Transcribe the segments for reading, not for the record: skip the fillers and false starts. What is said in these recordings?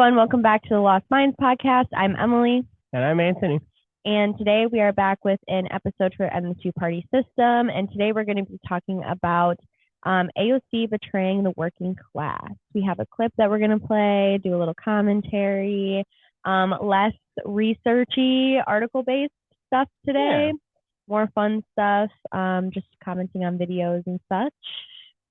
everyone. Welcome back to the Lost Minds podcast. I'm Emily. And I'm Anthony. And today we are back with an episode for End the Two-Party System. And today we're going to be talking about AOC betraying the working class. We have a clip that we're going to play, do a little commentary, less researchy, article-based stuff today. Yeah. More fun stuff, just commenting on videos and such.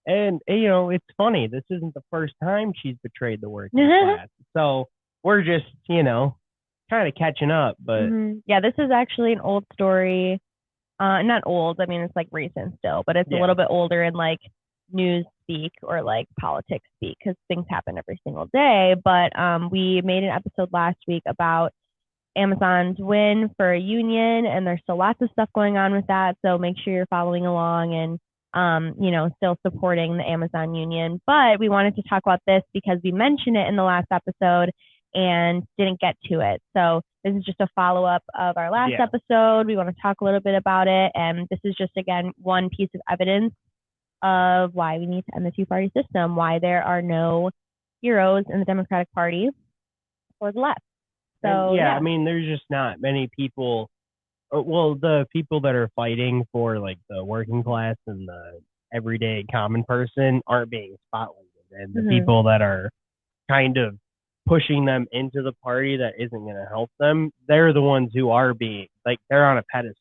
And, it's funny. This isn't the first time she's betrayed the working class. So we're just, kind of catching up. But yeah, this is actually an old story. Not old. I mean, it's like recent still, but it's a little bit older in like news speak or like politics speak because things happen every single day. But we made an episode last week about Amazon's win for a union, and there's still lots of stuff going on with that. So make sure you're following along and still supporting the Amazon union. But we wanted to talk about this because we mentioned it in the last episode and didn't get to it. So this is just a follow-up of our last episode. We want to talk a little bit about it. And this is just, again, one piece of evidence of why we need to end the two-party system, why there are no heroes in the Democratic Party or the left. So, I mean, there's just not many people. Well, the people that are fighting for like the working class and the everyday common person aren't being spotlighted, and the people that are kind of pushing them into the party that isn't going to help them, they're the ones who are being like they're on a pedestal.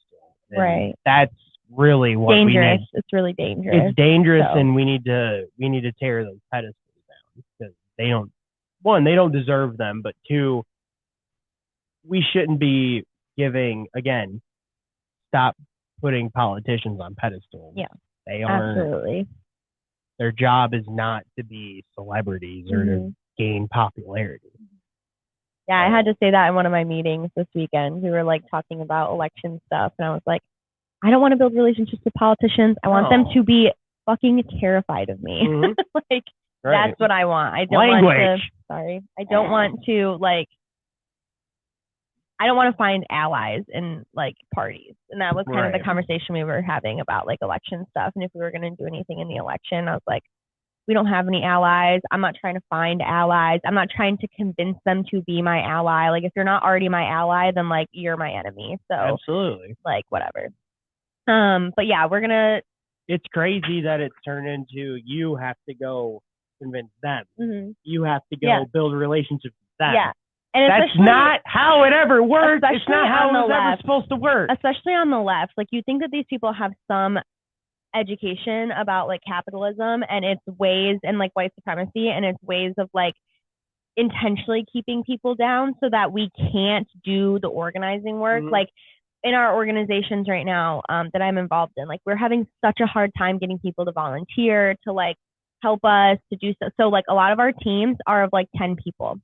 Right. That's really what dangerous. We need. It's really dangerous. It's dangerous, and we need to tear those pedestals down because they don't deserve them, but two, we shouldn't be giving, again, stop putting politicians on pedestals. Yeah, they aren't. Absolutely. Their job is not to be celebrities or to gain popularity. Yeah, I had to say that in one of my meetings this weekend. We were like talking about election stuff, and I was like, I don't want to build relationships with politicians. I want them to be fucking terrified of me. That's what I want. I don't want to I don't want to find allies in like parties. And that was kind of the conversation we were having about like election stuff. And if we were going to do anything in the election, I was like, we don't have any allies. I'm not trying to find allies. I'm not trying to convince them to be my ally. Like if you're not already my ally, then like you're my enemy. So absolutely, like whatever. But yeah, it's crazy that it's turned into you have to go convince them. You have to go build relationships with them. Yeah. And that's not how it ever works. It's not how it was ever supposed to work. Especially on the left. Like you think that these people have some education about like capitalism and its ways and like white supremacy and its ways of like intentionally keeping people down so that we can't do the organizing work. Like in our organizations right now that I'm involved in, like we're having such a hard time getting people to volunteer, to like help us to do so. So like a lot of our teams are of like 10 people.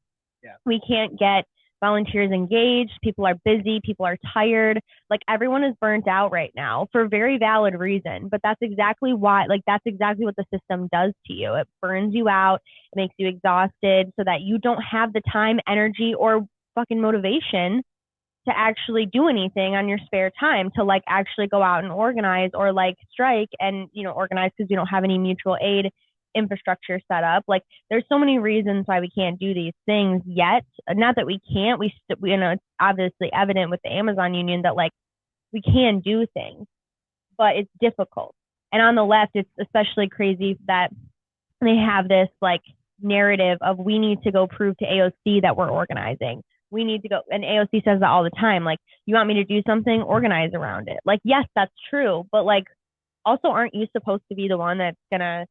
We can't get volunteers engaged. People are busy. People are tired. Like everyone is burnt out right now for a very valid reason. But that's exactly why, like that's exactly what the system does to you. It burns you out. It makes you exhausted so that you don't have the time, energy, or fucking motivation to actually do anything on your spare time, to like actually go out and organize or like strike and, organize because we don't have any mutual aid infrastructure set up. Like there's so many reasons why we can't do these things yet. Not that we can't, it's obviously evident with the Amazon union that like we can do things, but it's difficult. And on the left, it's especially crazy that they have this like narrative of we need to go prove to AOC that we're organizing. We need to go, and AOC says that all the time. Like, you want me to do something, organize around it. Like, yes, that's true, but like also aren't you supposed to be the one that's gonna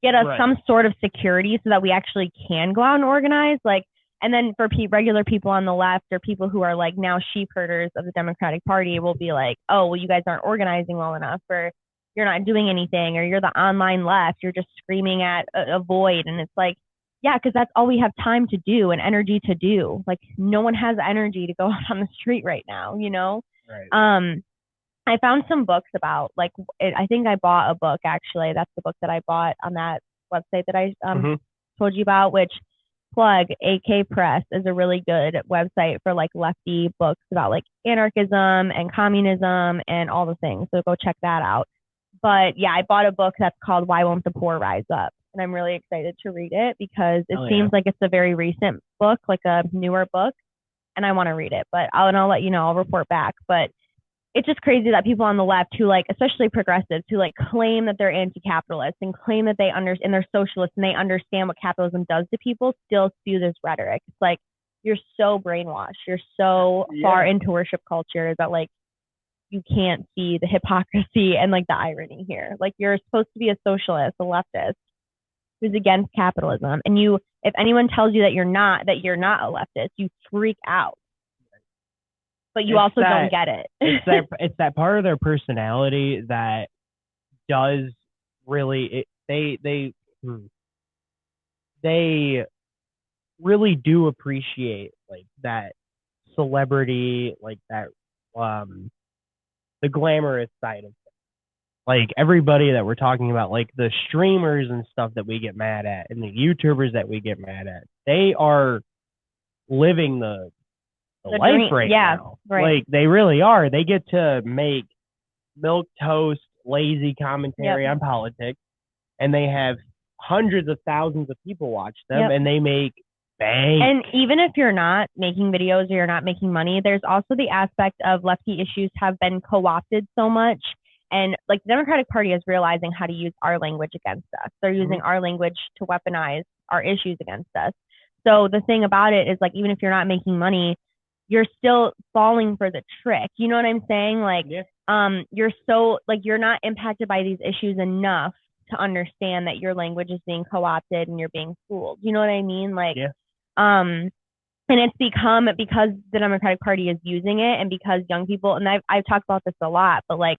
get us some sort of security so that we actually can go out and organize? Like, and then for regular people on the left or people who are like now sheep herders of the Democratic Party will be like, oh, well, you guys aren't organizing well enough, or you're not doing anything, or you're the online left, you're just screaming at a void. And it's like, yeah, because that's all we have time to do and energy to do. Like no one has energy to go out on the street right now, I found some books about like I think I bought a book actually. That's the book that I bought on that website that I told you about, which plug AK Press is a really good website for like lefty books about like anarchism and communism and all the things. So go check that out. But yeah, I bought a book that's called Why Won't the Poor Rise Up? And I'm really excited to read it because it seems like it's a very recent book, like a newer book, and I want to read it. But I'll let you know. I'll report back. But it's just crazy that people on the left who like, especially progressives, who like claim that they're anti-capitalist and claim that they understand, and they're socialists and they understand what capitalism does to people, still spew this rhetoric. It's like, you're so brainwashed. You're so far into worship culture that like you can't see the hypocrisy and like the irony here. Like, you're supposed to be a socialist, a leftist who's against capitalism, and you, if anyone tells you that you're not a leftist, you freak out. But you also don't get it. It's that part of their personality that does really they really do appreciate like that celebrity, like that the glamorous side of it. Like everybody that we're talking about, like the streamers and stuff that we get mad at and the YouTubers that we get mad at, they are living the life right now. Right. Like they really are. They get to make milk toast, lazy commentary on politics, and they have hundreds of thousands of people watch them, and they make bank. And even if you're not making videos or you're not making money, there's also the aspect of lefty issues have been co-opted so much. And like the Democratic Party is realizing how to use our language against us. They're using our language to weaponize our issues against us. So the thing about it is, like, even if you're not making money, you're still falling for the trick. You know what I'm saying? Like, you're so, like, you're not impacted by these issues enough to understand that your language is being co-opted and you're being fooled. You know what I mean? Like, and it's become, because the Democratic Party is using it, and because young people, and I've talked about this a lot, but like,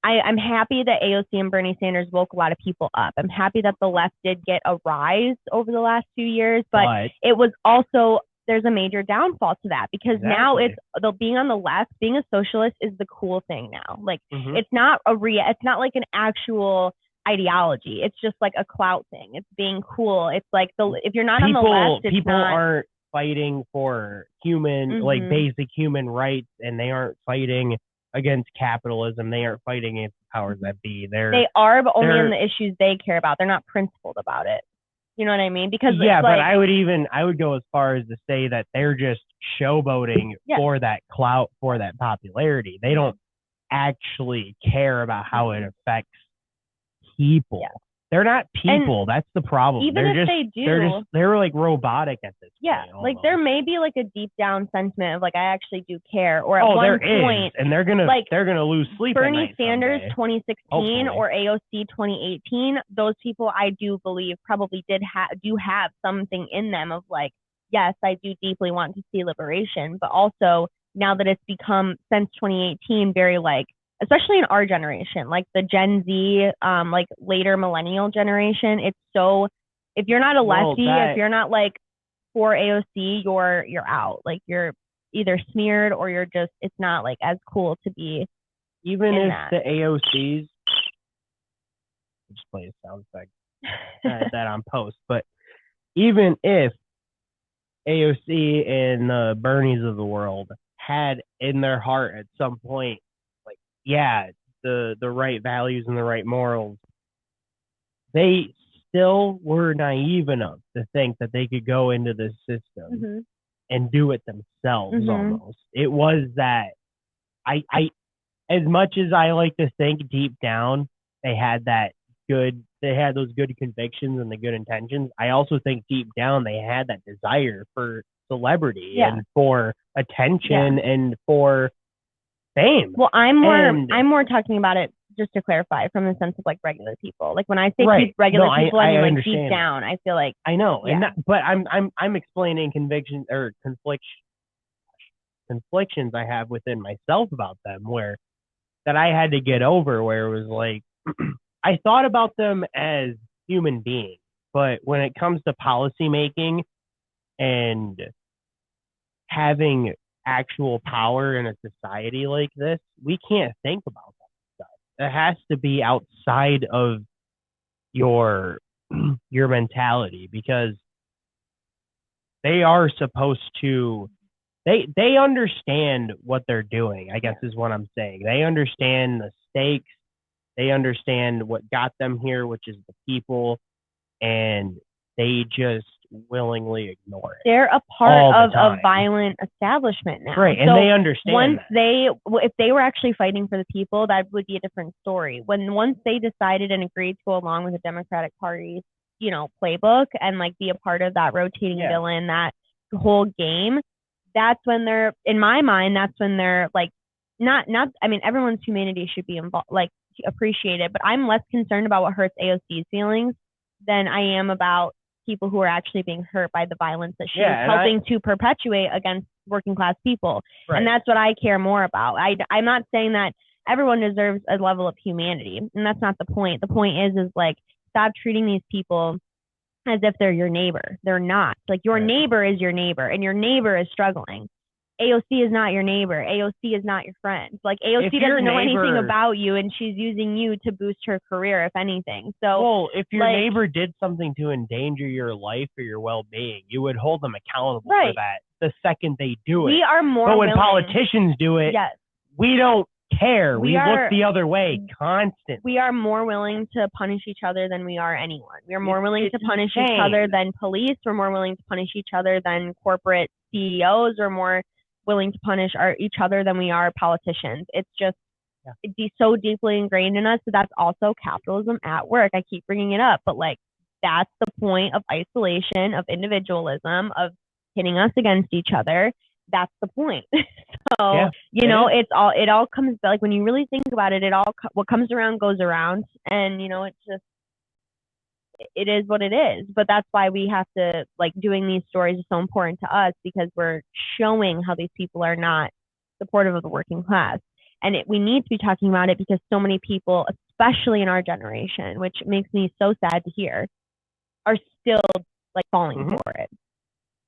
I'm happy that AOC and Bernie Sanders woke a lot of people up. I'm happy that the left did get a rise over the last few years, but it was also, there's a major downfall to that, because now it's being on the left, being a socialist is the cool thing now. Like, it's not it's not like an actual ideology. It's just like a clout thing. It's being cool. It's like, if you're not on the left, it's people aren't fighting for human, like basic human rights, and they aren't fighting against capitalism. They aren't fighting against the powers that be. They are, but only in the issues they care about. They're not principled about it. You know what I mean? Because but I would go as far as to say that they're just showboating for that clout, for that popularity. They don't actually care about how it affects people. They're not people. And that's the problem. Even if they do, they're like robotic at this point. Like there may be like a deep down sentiment of like, I actually do care. Or at one point, and they're gonna lose sleep. Bernie Sanders someday. 2016 or AOC 2018, those people I do believe probably do have something in them of like, yes, I do deeply want to see liberation, but also now that it's become since 2018 very like, especially in our generation, like the Gen Z, like later millennial generation, it's so, if you're not a lefty, if you're not like for AOC, you're out. Like you're either smeared or you're just, it's not like as cool to be. Even if the AOCs, just play a sound effect that on post, but even if AOC and the Bernies of the world had in their heart at some point, the right values and the right morals, they still were naive enough to think that they could go into this system and do it themselves almost. It was that I as much as I like to think deep down they had those good convictions and the good intentions, I also think deep down they had that desire for celebrity and for attention and for fame. Well, I'm more talking about it, just to clarify, from the sense of like regular people. Like when I say regular people, I mean like deep down, I feel like I know, but I'm explaining convictions or conflictions I have within myself about them, where that I had to get over, where it was like I thought about them as human beings, but when it comes to policy making and having actual power in a society like this, we can't think about that stuff. It has to be outside of your mentality, because they are supposed to they understand what they're doing, I guess is what I'm saying. They understand the stakes, they understand what got them here, which is the people, and they just willingly ignore it. They're a part of a violent establishment now. Right, and so they understand if they were actually fighting for the people, that would be a different story. Once they decided and agreed to go along with the Democratic Party's, playbook and like be a part of that rotating villain, that whole game, that's when they're, in my mind, that's when they're like, I mean, everyone's humanity should be involved, like appreciated, but I'm less concerned about what hurts AOC's feelings than I am about people who are actually being hurt by the violence that she's helping to perpetuate against working class people. Right. And that's what I care more about. I'm not saying that everyone deserves a level of humanity, and that's not the point. The point is like, stop treating these people as if they're your neighbor. They're not. Like, your neighbor is your neighbor, and your neighbor is struggling. AOC is not your neighbor. AOC is not your friend. Like, AOC doesn't know anything about you, and she's using you to boost her career, if anything. So, well, if your neighbor did something to endanger your life or your well-being, you would hold them accountable for that the second they do it. We are more But when politicians do it, we don't care. We look the other way constantly. We are more willing to punish each other than we are anyone. We are more willing to punish each other than police. We're more willing to punish each other than corporate CEOs. We're more willing to punish each other than we are politicians. It's just it's so deeply ingrained in us. So that's also capitalism at work. I keep bringing it up, but like, that's the point of isolation, of individualism, of hitting us against each other. That's the point. So, it all comes, like, when you really think about it, what comes around goes around, and, it's just, it is what it is. But that's why we have to, like, doing these stories is so important to us, because we're showing how these people are not supportive of the working class. And we need to be talking about it, because so many people, especially in our generation, which makes me so sad to hear, are still, like, falling for it.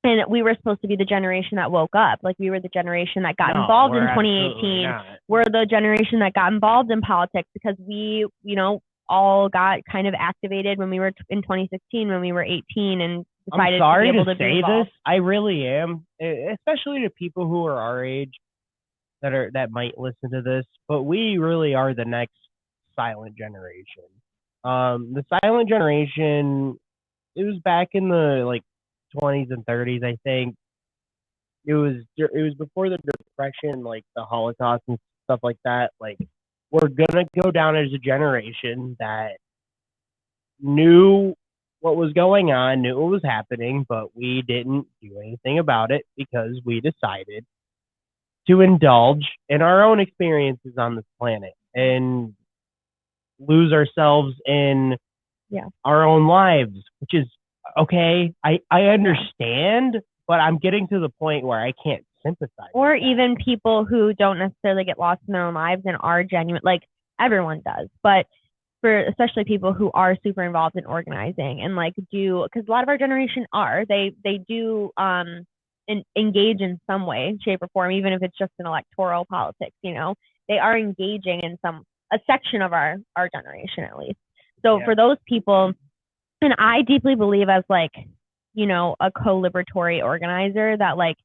And we were supposed to be the generation that woke up. Like, we were the generation that got involved in 2018. We're the generation that got involved in politics, because we, all got kind of activated when we were in 2016, when we were 18, and decided to be able to be involved. This. I really am, especially to people who are our age that might listen to this. But we really are the next silent generation. The silent generation, it was back in the 20s and 30s, I think. It was before the Depression, like the Holocaust and stuff like that. Like, we're gonna go down as a generation that knew what was going on, knew what was happening, but we didn't do anything about it, because we decided to indulge in our own experiences on this planet and lose ourselves in our own lives, which is okay. I understand, but I'm getting to the point where I can't sympathize. Or even people who don't necessarily get lost in their own lives and are genuine, like, everyone does, but for especially people who are super involved in organizing and because a lot of our generation they do engage in some way, shape, or form, even if it's just in electoral politics. They are engaging in a section of our generation, at least. So for those people, and I deeply believe, as a co-liberatory organizer, that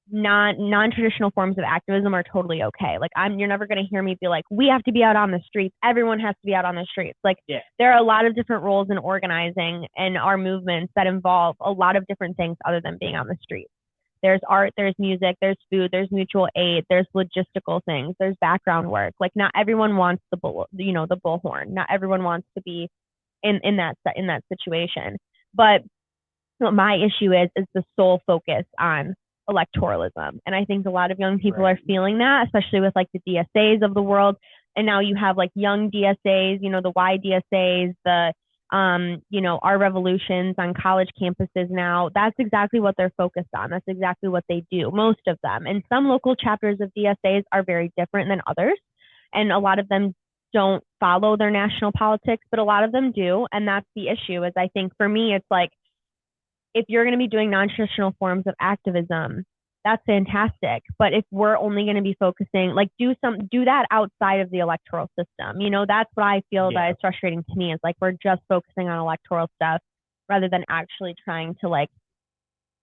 non-traditional forms of activism are totally okay. You're never going to hear me be like, we have to be out on the streets. Everyone has to be out on the streets. There are a lot of different roles in organizing and our movements that involve a lot of different things other than being on the streets. There's art, there's music, there's food, there's mutual aid, there's logistical things, there's background work. Not everyone wants the bullhorn. Not everyone wants to be in that situation. But what my issue is the sole focus on electoralism. And I think a lot of young people are feeling that, especially with the DSAs of the world. And now you have young DSAs, the Y DSAs, the our revolutions on college campuses now. That's exactly what they're focused on. That's exactly what they do, most of them. And some local chapters of DSAs are very different than others. And a lot of them don't follow their national politics, but a lot of them do. And that's the issue. Is I think for me, it's if you're going to be doing non-traditional forms of activism, that's fantastic. But if we're only going to be focusing, do that outside of the electoral system. That's what I feel that is frustrating to me, is we're just focusing on electoral stuff rather than actually trying to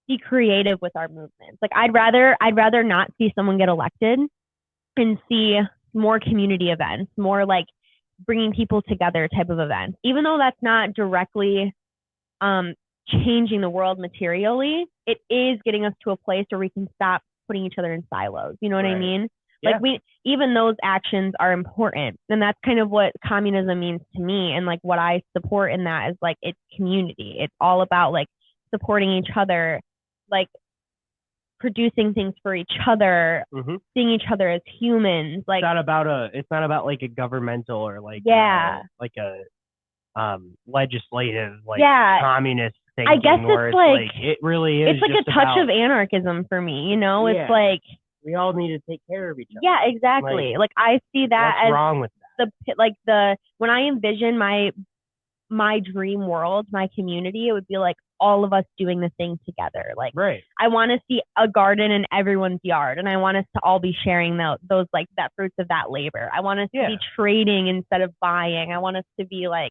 be creative with our movements. I'd rather not see someone get elected and see more community events, more bringing people together type of events, even though that's not directly changing the world materially, it is getting us to a place where we can stop putting each other in silos. You know what I mean? Yeah. Like even those actions are important. And that's kind of what communism means to me. And like what I support in that is like, it's community. It's all about like supporting each other, like producing things for each other, seeing each other as humans. Like it's not about like a governmental or like like a legislative like communist thing. I guess it's like it really is. It's like just a touch of anarchism for me, you know? It's like we all need to take care of each other. Yeah, exactly. Like I see that what's as wrong with that? When I envision my dream world, my community, it would be like all of us doing the thing together. Like I want to see a garden in everyone's yard, and I want us to all be sharing those like that fruits of that labor. I want us to be trading instead of buying. I want us to be like,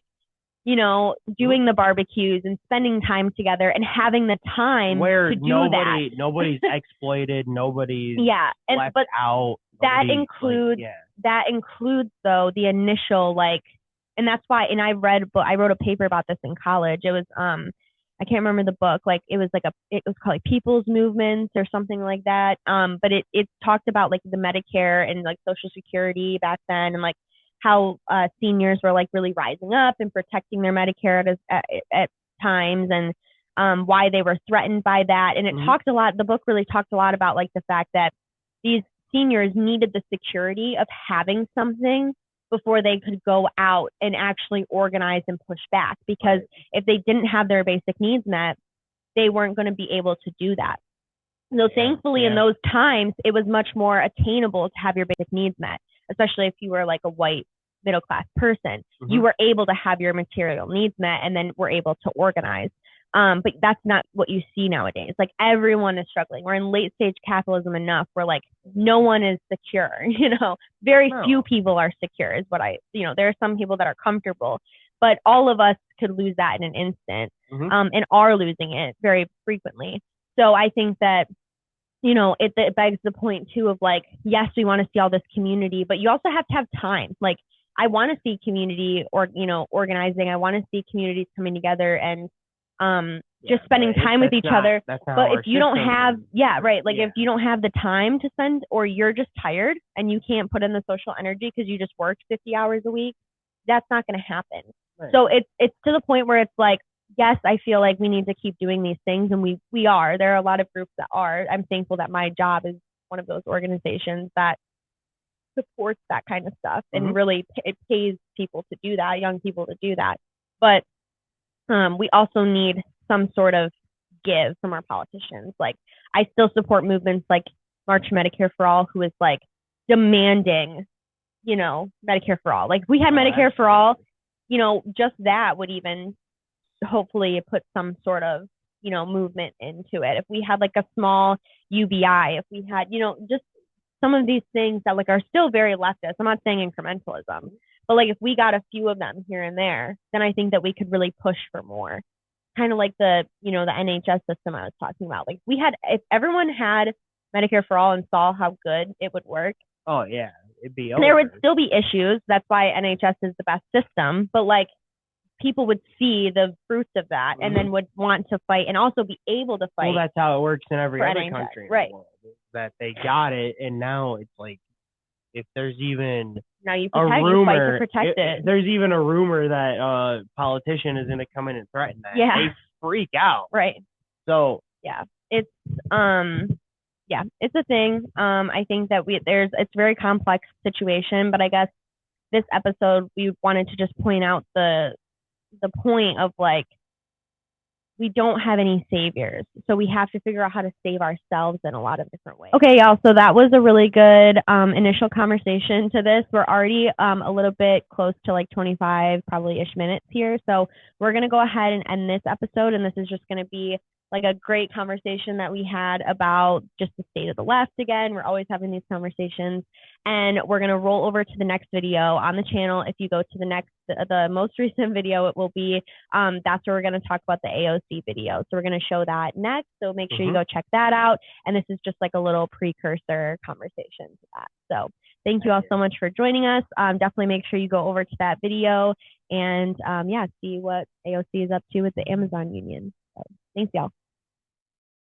you know, doing the barbecues and spending time together and having the time to do that. Nobody's exploited. Nobody's left out. That includes though the initial like, and that's why. And I wrote a paper about this in college. It was I can't remember the book. Like it was called like People's Movements or something like that. But it talked about like the Medicare and like Social Security back then, and like how seniors were like really rising up and protecting their Medicare at times, and why they were threatened by that. And the book really talked a lot about like the fact that these seniors needed the security of having something before they could go out and actually organize and push back, because if they didn't have their basic needs met, they weren't going to be able to do that. So thankfully in those times, it was much more attainable to have your basic needs met, especially if you were like a white middle class person. You were able to have your material needs met and then were able to organize. But that's not what you see nowadays. Like everyone is struggling. We're in late stage capitalism enough where like no one is secure, you know, very few people are secure is what there are some people that are comfortable, but all of us could lose that in an instant, and are losing it very frequently. So I think that, you know, it begs the point too of like, yes, we want to see all this community, but you also have to have time. Like I want to see community organizing. I want to see communities coming together and just spending time with each other. But if you don't have, if you don't have the time to spend, or you're just tired and you can't put in the social energy because you just worked 50 hours a week, that's not going to happen. So it's to the point where it's like, yes, I feel like we need to keep doing these things, and we are. There are a lot of groups that are. I'm thankful that my job is one of those organizations that supports that kind of stuff, and really it pays people to do that, young people to do that. But we also need some sort of give from our politicians. Like I still support movements like March Medicare for All, who is like demanding, you know, Medicare for all. Like if we had Medicare for all, you know, just that would even hopefully put some sort of, you know, movement into it. If we had like a small UBI, if we had, you know, just some of these things that like are still very leftist. I'm not saying incrementalism, but like if we got a few of them here and there, then I think that we could really push for more. Kind of like the NHS system I was talking about. Like if everyone had Medicare for all and saw how good it would work. Oh yeah, it'd be over. There would still be issues. That's why NHS is the best system. But like people would see the fruits of that and then would want to fight and also be able to fight. Well, that's how it works in every other NHS, country in the world. That they got it, and now it's like, if there's even you fight to protect it. If there's even a rumor that a politician is going to come in and threaten that, they freak out. Right. So it's it's a thing. I think that it's a very complex situation, but I guess this episode we wanted to just point out the point of like, we don't have any saviors. So we have to figure out how to save ourselves in a lot of different ways. Okay, y'all. So that was a really good initial conversation to this. We're already a little bit close to like 25 probably-ish minutes here. So we're going to go ahead and end this episode. And this is just going to be like a great conversation that we had about just the state of the left again. We're always having these conversations. And we're going to roll over to the next video on the channel. If you go to the most recent video, it will be, that's where we're going to talk about the AOC video. So we're going to show that next. So make sure you go check that out. And this is just like a little precursor conversation to that. So thank you all so much for joining us. Definitely make sure you go over to that video and see what AOC is up to with the Amazon union. So. Thanks, y'all.